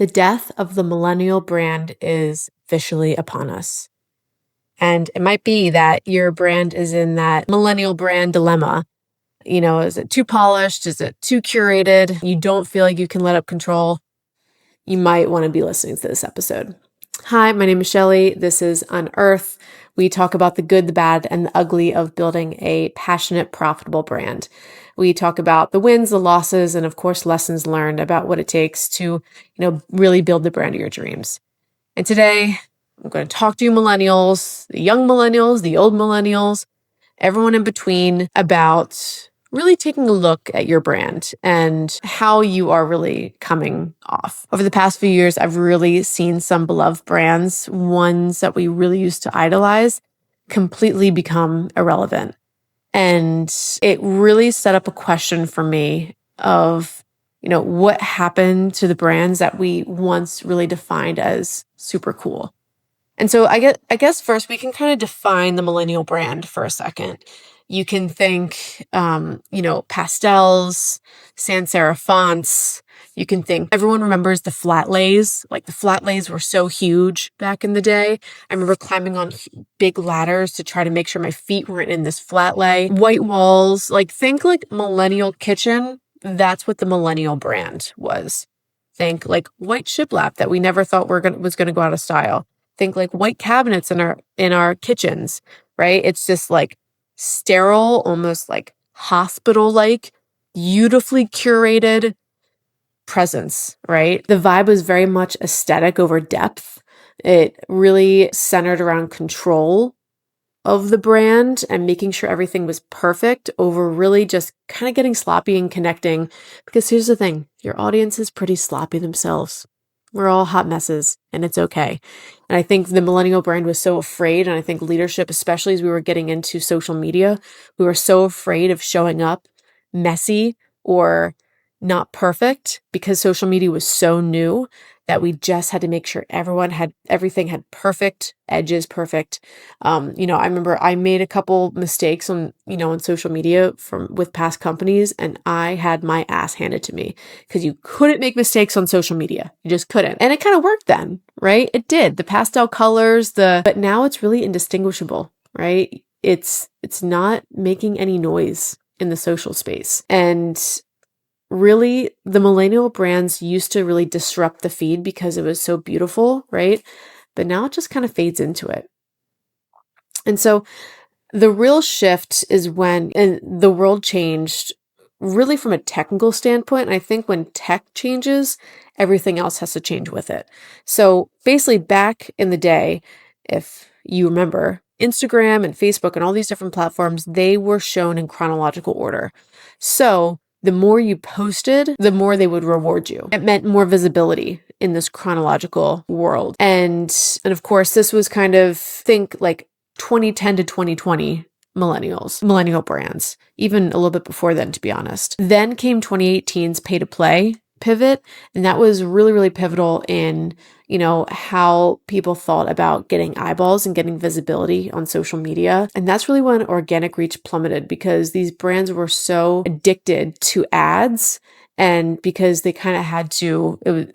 The death of the millennial brand is officially upon us. And it might be that your brand is in that millennial brand dilemma. Is it too polished? Is it too curated? You don't feel like you can let up control. You might want to be listening to this episode. Hi, my name is Shelly. This is Unearth. We talk about the good, the bad, and the ugly of building a passionate, profitable brand. We talk about the wins, the losses, and of course, lessons learned about what it takes to, really build the brand of your dreams. And today, I'm going to talk to you millennials, the young millennials, the old millennials, everyone in between, about really taking a look at your brand and how you are really coming off. Over the past few years, I've really seen some beloved brands, ones that we really used to idolize, completely become irrelevant. And it really set up a question for me of, what happened to the brands that we once really defined as super cool. And so I guess first we can kind of define the millennial brand for a second. You can think, pastels, sans serif fonts. You can think, everyone remembers the flat lays. Like the flat lays were so huge back in the day. I remember climbing on big ladders to try to make sure my feet weren't in this flat lay. White walls, think like millennial kitchen. That's what the millennial brand was. Think like white shiplap that we never thought was going to go out of style. Think like white cabinets in our kitchens, right? It's just like sterile, almost like hospital-like, beautifully curated presence, right? The vibe was very much aesthetic over depth. It really centered around control of the brand and making sure everything was perfect over really just kind of getting sloppy and connecting. Because here's the thing, your audience is pretty sloppy themselves. We're all hot messes and it's okay. And I think the millennial brand was so afraid, and I think leadership, especially as we were getting into social media, we were so afraid of showing up messy or not perfect because social media was so new that we just had to make sure everything had perfect edges, perfect. I remember I made a couple mistakes on social media with past companies, and I had my ass handed to me because you couldn't make mistakes on social media. You just couldn't. And it kind of worked then, right? It did. The pastel colors, but now it's really indistinguishable, right? It's not making any noise in the social space. And really, the millennial brands used to really disrupt the feed because it was so beautiful, right? But now it just kind of fades into it. And so the real shift is when the world changed really from a technical standpoint. And I think when tech changes, everything else has to change with it. So basically back in the day, if you remember, Instagram and Facebook and all these different platforms, they were shown in chronological order. So the more you posted, the more they would reward you. It meant more visibility in this chronological world. And of course, this was kind of, think like 2010 to 2020 millennial brands, even a little bit before then, to be honest. Then came 2018's pay to play pivot. And that was really, really pivotal in, how people thought about getting eyeballs and getting visibility on social media. And that's really when organic reach plummeted because these brands were so addicted to ads. And because they kind of had to, it was,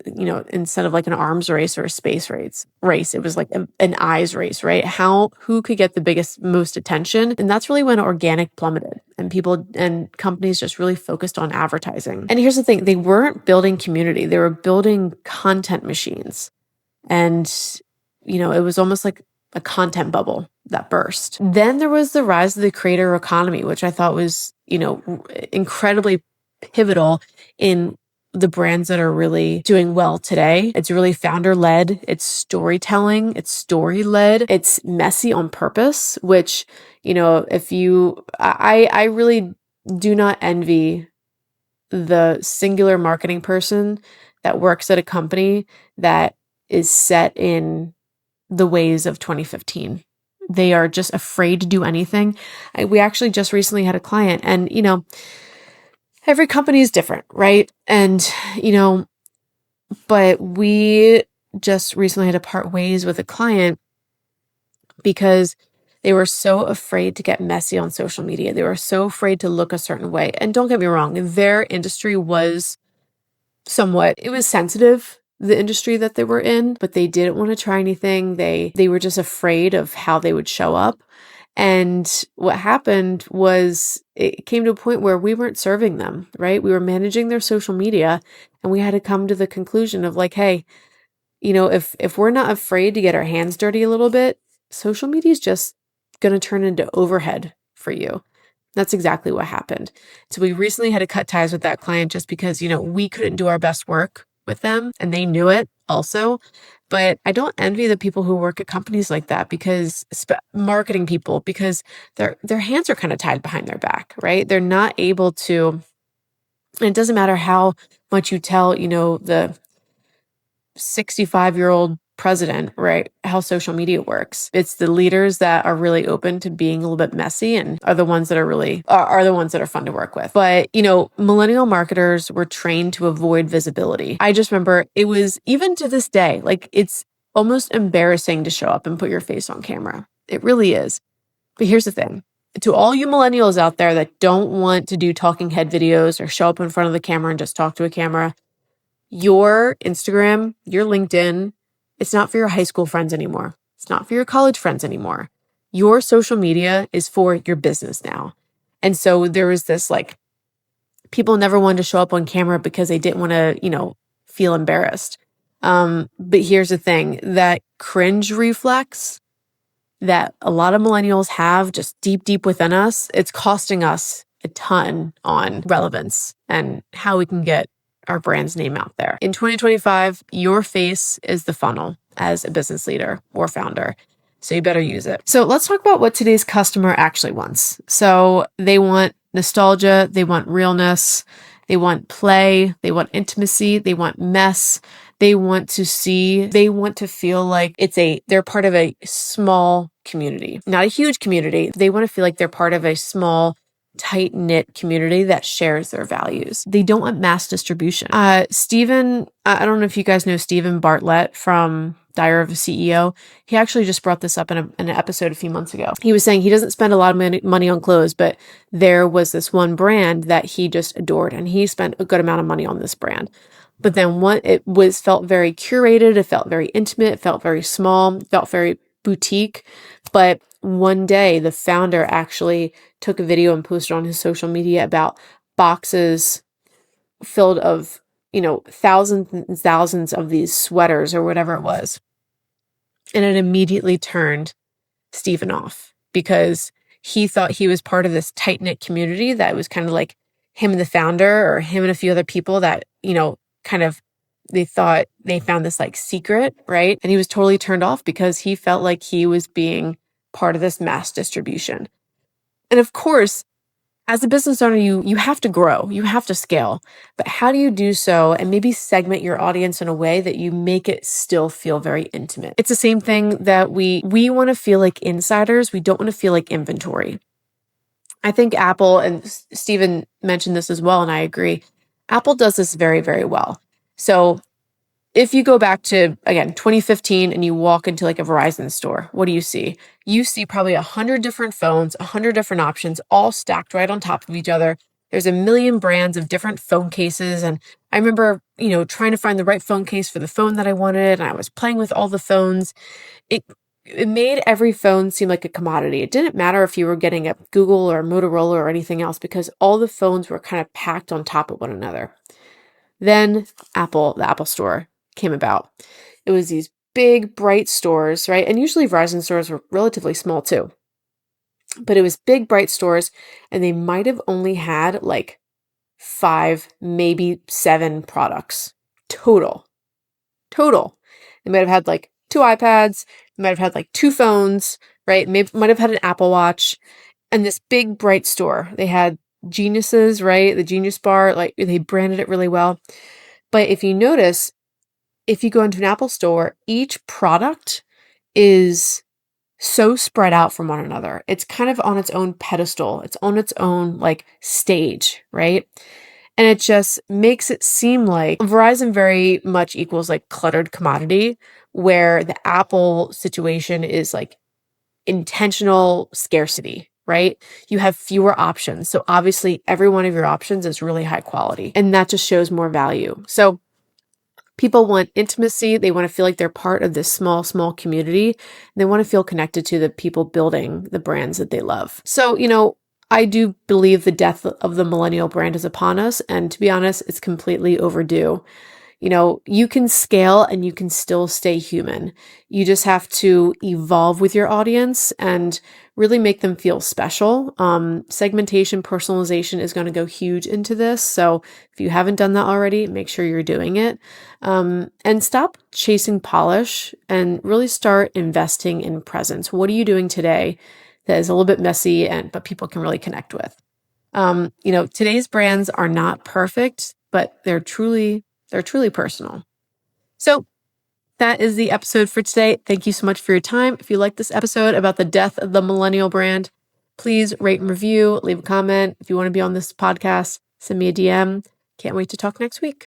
instead of like an arms race or a space race, it was like an eyes race, right? Who could get the most attention? And that's really when organic plummeted and people and companies just really focused on advertising. And here's the thing, they weren't building community. They were building content machines. And, it was almost like a content bubble that burst. Then there was the rise of the creator economy, which I thought was, incredibly pivotal in the brands that are really doing well today. It's really founder-led, it's storytelling, it's story-led, it's messy on purpose, which, I really do not envy the singular marketing person that works at a company that is set in the ways of 2015. They are just afraid to do anything. We actually just recently had a client, and, every company is different, right? And, but we just recently had to part ways with a client because they were so afraid to get messy on social media. They were so afraid to look a certain way. And don't get me wrong, their industry was it was sensitive the industry that they were in, but they didn't want to try anything. They were just afraid of how they would show up. And what happened was it came to a point where we weren't serving them, right? We were managing their social media, and we had to come to the conclusion of like, hey, if we're not afraid to get our hands dirty a little bit, social media is just going to turn into overhead for you. That's exactly what happened. So we recently had to cut ties with that client just because, we couldn't do our best work with them, and they knew it also. But I don't envy the people who work at companies like that, because marketing people, because their hands are kind of tied behind their back, right? They're not able to, and it doesn't matter how much you tell, the 65-year-old president, right, how social media works. It's the leaders that are really open to being a little bit messy and are the ones that are the ones that are fun to work with. But, millennial marketers were trained to avoid visibility. I just remember it was, even to this day, like, it's almost embarrassing to show up and put your face on camera. It really is. But here's the thing. To all you millennials out there that don't want to do talking head videos or show up in front of the camera and just talk to a camera, your Instagram, your LinkedIn, it's not for your high school friends anymore. It's not for your college friends anymore. Your social media is for your business now. And so there was this, like, people never wanted to show up on camera because they didn't want to, feel embarrassed. But here's the thing, that cringe reflex that a lot of millennials have just deep within us, it's costing us a ton on relevance and how we can get our brand's name out there. In 2025, your face is the funnel as a business leader or founder. So you better use it. So let's talk about what today's customer actually wants. So they want nostalgia, they want realness, they want play, they want intimacy, they want mess. They want to feel like they're part of a small community, not a huge community. They want to feel like they're part of a small, tight-knit community that shares their values. They don't want mass distribution. Stephen, I don't know if you guys know Stephen Bartlett from Diary of a CEO. He actually just brought this up in an episode a few months ago. He was saying he doesn't spend a lot of money on clothes, but there was this one brand that he just adored, and he spent a good amount of money on this brand. But then felt very curated, it felt very intimate, it felt very small, it felt very boutique. But one day the founder actually took a video and posted on his social media about boxes filled of, thousands and thousands of these sweaters or whatever it was. And it immediately turned Stephen off, because he thought he was part of this tight-knit community that was kind of like him and the founder, or him and a few other people that, they thought they found this like secret, right? And he was totally turned off because he felt like he was being part of this mass distribution. And of course, as a business owner, you have to grow, you have to scale. But how do you do so and maybe segment your audience in a way that you make it still feel very intimate? It's the same thing that we want to feel like insiders. We don't want to feel like inventory. I think Apple, and Stephen mentioned this as well, and I agree, Apple does this very, very well. So if you go back to, again, 2015 and you walk into like a Verizon store, what do you see? You see probably 100 different phones, 100 different options, all stacked right on top of each other. There's a million brands of different phone cases. And I remember, trying to find the right phone case for the phone that I wanted. And I was playing with all the phones. It made every phone seem like a commodity. It didn't matter if you were getting a Google or a Motorola or anything else, because all the phones were kind of packed on top of one another. Then the Apple Store came about. It was these big, bright stores, right? And usually Verizon stores were relatively small too. But it was big, bright stores, and they might have only had like 5, maybe 7 products total. They might have had like 2 iPads, they might have had like 2 phones, right? Might have had an Apple Watch. And this big, bright store, they had Geniuses, right? The Genius Bar, like they branded it really well. But if you notice, if you go into an Apple store, each product is so spread out from one another. It's kind of on its own pedestal. It's on its own like stage, right? And it just makes it seem like Verizon very much equals like cluttered commodity, where the Apple situation is like intentional scarcity, right? You have fewer options. So obviously every one of your options is really high quality, and that just shows more value. So People want intimacy. They want to feel like they're part of this small, small community. And they want to feel connected to the people building the brands that they love. So, I do believe the death of the millennial brand is upon us. And to be honest, it's completely overdue. You can scale and you can still stay human. You just have to evolve with your audience and really make them feel special. Segmentation, personalization is going to go huge into this. So if you haven't done that already, make sure you're doing it. And stop chasing polish and really start investing in presence. What are you doing today that is a little bit messy but people can really connect with? Today's brands are not perfect, but they're truly personal. So that is the episode for today. Thank you so much for your time. If you like this episode about the death of the millennial brand, please rate and review, leave a comment. If you want to be on this podcast, send me a DM. Can't wait to talk next week.